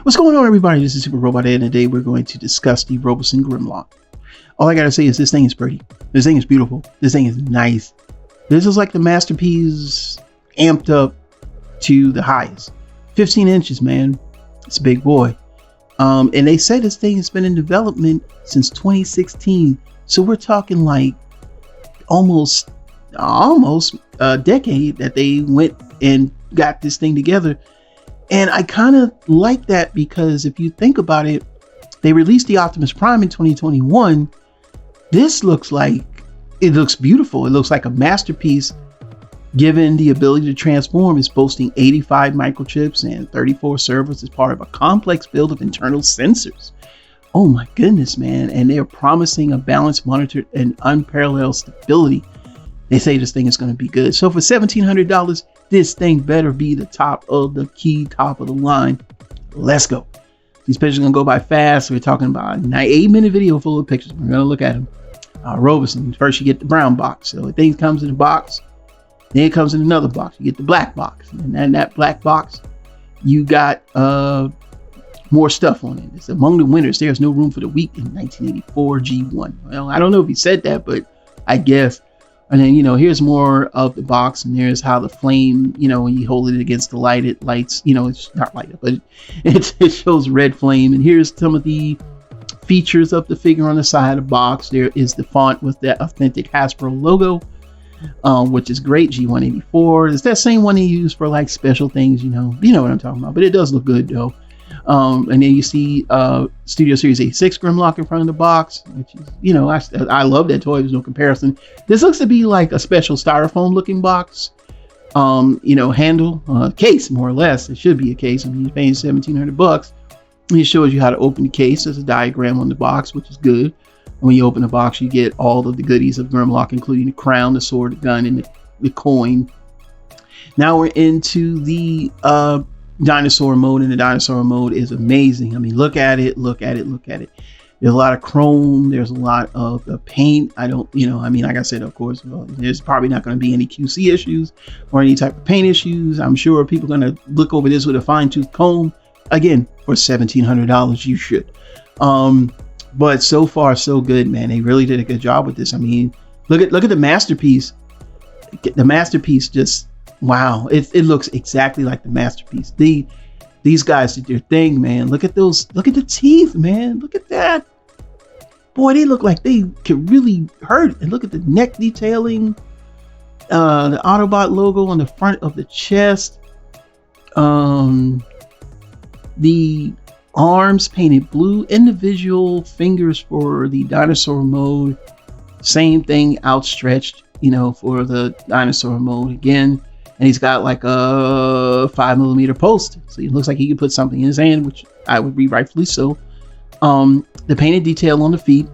What's going on, everybody? This is Super Robot Ed, and today we're going to discuss the Robosen Grimlock. All I gotta say is this thing is pretty. This thing is beautiful. This thing is nice. This is like the masterpiece amped up to the highest. 15 inches, man. It's a big boy. And they say this thing has been in development since 2016. So we're talking like almost a decade that they went and got this thing together. And I kind of like that because if you think about it, they released the Optimus Prime in 2021. This looks beautiful. It looks like a masterpiece given the ability to transform. It's boasting 85 microchips and 34 servers as part of a complex build of internal sensors. Oh my goodness, man. And they're promising a balanced, monitored, and unparalleled stability. They say this thing is going to be good. So for $1,700, this thing better be the top of the top of the line. Let's go. These pictures are going to go by fast. We're talking about an 8-minute video full of pictures. We're going to look at them. Robosen. First, you get the brown box. So the thing comes in a box. Then it comes in another box. You get the black box. And then that black box, you got more stuff on it. It's among the winners. There's no room for the weak in 1984 G1. Well, I don't know if he said that, but I guess. And then, here's more of the box, and there's how the flame, when you hold it against the light, it lights, it's not light up, but it shows red flame. And here's some of the features of the figure on the side of the box. There is the font with that authentic Hasbro logo, which is great. G184. It's that same one they use for like special things, you know what I'm talking about, but it does look good though. And then you see Studio Series 86 Grimlock in front of the box, which is, I love that toy. There's no comparison. This looks to be like a special styrofoam looking box, handle, case, more or less. It should be a case. I mean, you're paying $1,700. It shows you how to open the case. There's a diagram on the box, which is good. When you open the box, you get all of the goodies of Grimlock, including the crown, the sword, the gun, and the coin. Now we're into the dinosaur mode, and the dinosaur mode is amazing. I mean, look at it. There's a lot of chrome. There's a lot of the paint. Like I said, of course, there's probably not going to be any QC issues or any type of paint issues. I'm sure people are going to look over this with a fine-tooth comb. Again, for $1,700, you should. But so far, so good, man. They really did a good job with this. I mean, look at the masterpiece. The masterpiece just, wow. It looks exactly like the masterpiece. These guys did their thing, man. Look at those. Look at the teeth, man. Look at that. Boy, they look like they could really hurt. And look at the neck detailing. The Autobot logo on the front of the chest. The arms painted blue. Individual fingers for the dinosaur mode. Same thing outstretched, for the dinosaur mode again. And he's got like a 5mm post. So it looks like he could put something in his hand, which I would be rightfully so. The painted detail on the feet.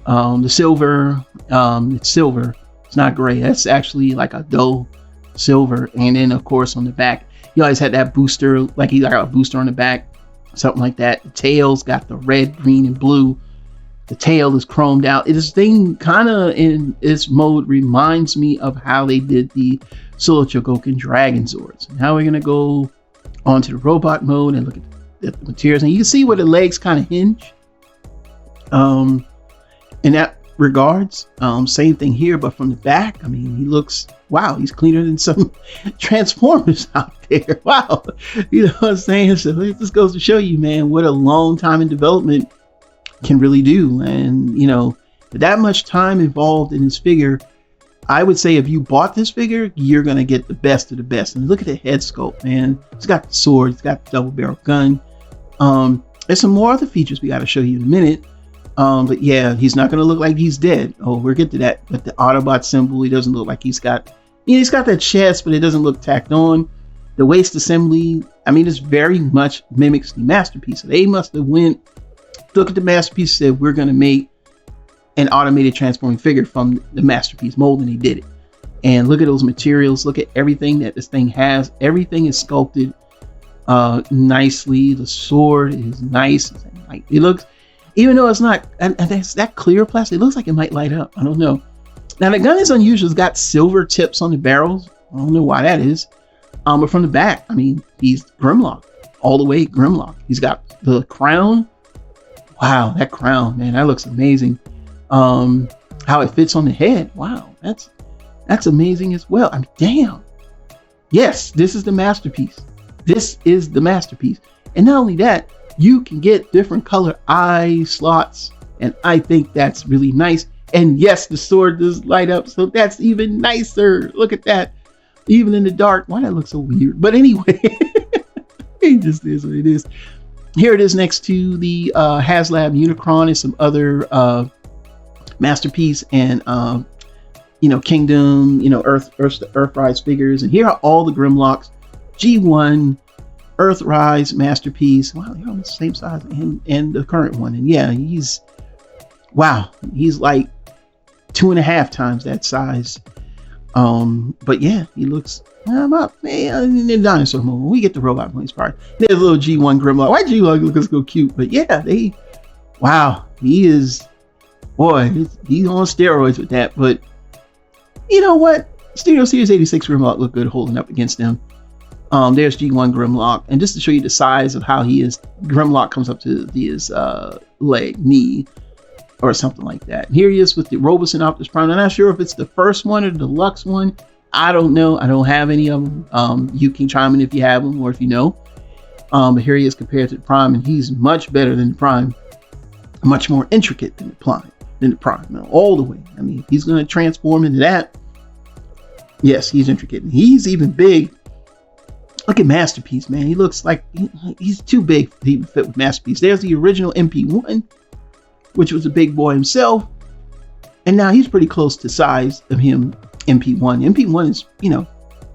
The silver. It's silver. It's not gray. That's actually like a dull silver. And then, of course, on the back, he always had that booster. Like he got a booster on the back. Something like that. The tail's got the red, green, and blue. The tail is chromed out. This thing kind of in its mode reminds me of how they did the Solochogokin Dragon Zords. Now we're going to go onto the robot mode and look at the materials. And you can see where the legs kind of hinge. In that regards, same thing here, but from the back, I mean, he looks, wow, he's cleaner than some Transformers out there. Wow. You know what I'm saying? So it just goes to show you, man, what a long time in development can really do. And that much time involved in this figure, I would say if you bought this figure, you're gonna get the best of the best. And look at the head sculpt, man. It's got the sword, it's got the double barrel gun. There's some more other features we got to show you in a minute. But yeah, he's not gonna look like he's dead. Oh, we'll get to that. But the Autobot symbol, he doesn't look like he's got that chest, but it doesn't look tacked on. The waist assembly, I mean, it's very much mimics the masterpiece. So they must have look at the masterpiece, said we're going to make an automated transforming figure from the masterpiece mold, and they did it. And look at those materials. Look at everything that this thing has. Everything is sculpted nicely. The sword is nice. It looks, even though it's not, and that's that clear plastic, it looks like it might light up. I don't know. Now the gun is unusual. It's got silver tips on the barrels. I don't know why that is. But from the back, I mean, he's Grimlock. all the way Grimlock. He's got the crown. Wow, that crown, man, that looks amazing. How it fits on the head. Wow, that's amazing as well. I mean, damn. Yes, this is the masterpiece. This is the masterpiece. And not only that, you can get different color eye slots, and I think that's really nice. And yes, the sword does light up, so that's even nicer. Look at that. Even in the dark. Why that looks so weird? But anyway, it just is what it is. Here it is next to the HasLab Unicron and some other masterpiece and Kingdom, Earthrise figures. And here are all the Grimlocks. G1, Earthrise, masterpiece. Wow, they're almost the same size and the current one. And yeah, he's like 2.5 times that size. But yeah, he looks in the dinosaur mode. When we get the robot points part, there's a little G1 Grimlock. Why G1 looks so cute? But yeah, he is, boy, he's on steroids with that. But you know what? Studio Series 86 Grimlock look good holding up against them. There's G1 Grimlock, and just to show you the size of how he is, Grimlock comes up to his knee, or something like that. And here he is with the Robosen Optimus Prime. I'm not sure if it's the first one or the deluxe one. I don't know. I don't have any of them. You can chime in if you have them or if you know. But here he is compared to the Prime, and he's much better than the Prime. Much more intricate than the Prime. Now, all the way. I mean, he's going to transform into that. Yes, he's intricate. He's even big. Look at Masterpiece, man. He looks like he's too big to even fit with Masterpiece. There's the original MP1, which was a big boy himself. And now he's pretty close to size of him, MP1. MP1 is,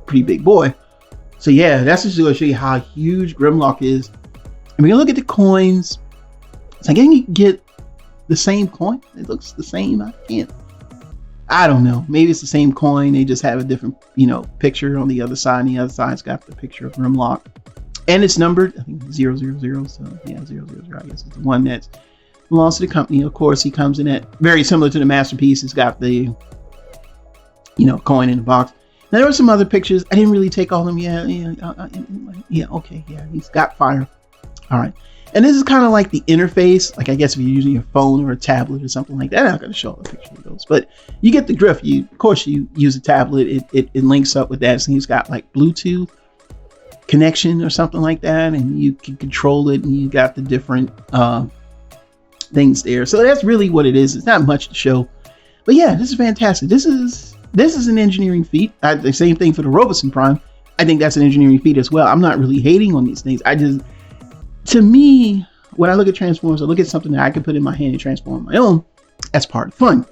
pretty big boy. So yeah, that's just going to show you how huge Grimlock is. And we're going to look at the coins. So again, you can get the same coin. It looks the same. I don't know. Maybe it's the same coin. They just have a different, picture on the other side. And the other side's got the picture of Grimlock. And it's numbered, I think 000. So yeah, 000. I guess it's the one that belongs to the company. Of course, he comes in at very similar to the Masterpiece. It's got the, coin in the box. Now, there were some other pictures. I didn't really take all of them. Okay. Yeah, he's got fire. All right. And this is kind of like the interface. Like, I guess if you're using your phone or a tablet or something like that, I'm not going to show a picture of those. But you get the drift. Of course, you use a tablet. It links up with that. So he's got like Bluetooth connection or something like that. And you can control it. And you got the different things there. So that's really what it is. It's not much to show. But yeah, this is fantastic. This is an engineering feat. The same thing for the Robosen Prime. I think that's an engineering feat as well. I'm not really hating on these things. To me, when I look at Transformers, I look at something that I can put in my hand and transform on my own. That's part of fun.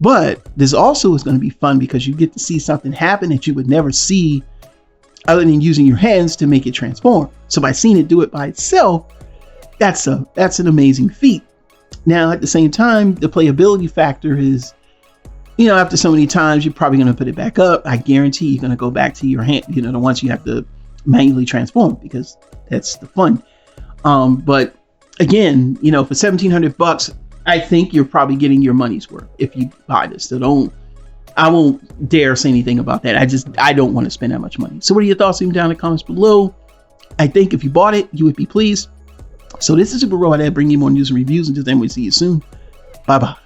But this also is going to be fun because you get to see something happen that you would never see other than using your hands to make it transform. So by seeing it do it by itself, that's an amazing feat. Now, at the same time, the playability factor is, after so many times, you're probably going to put it back up. I guarantee you're going to go back to your hand, the ones you have to manually transform, because that's the fun. But again, for $1,700, I think you're probably getting your money's worth if you buy this. So I won't dare say anything about that. I don't want to spend that much money. So what are your thoughts? Leave them down in the comments below. I think if you bought it, you would be pleased. So this is Super Robot Ed, bringing you more news and reviews. Until then, we'll see you soon. Bye-bye.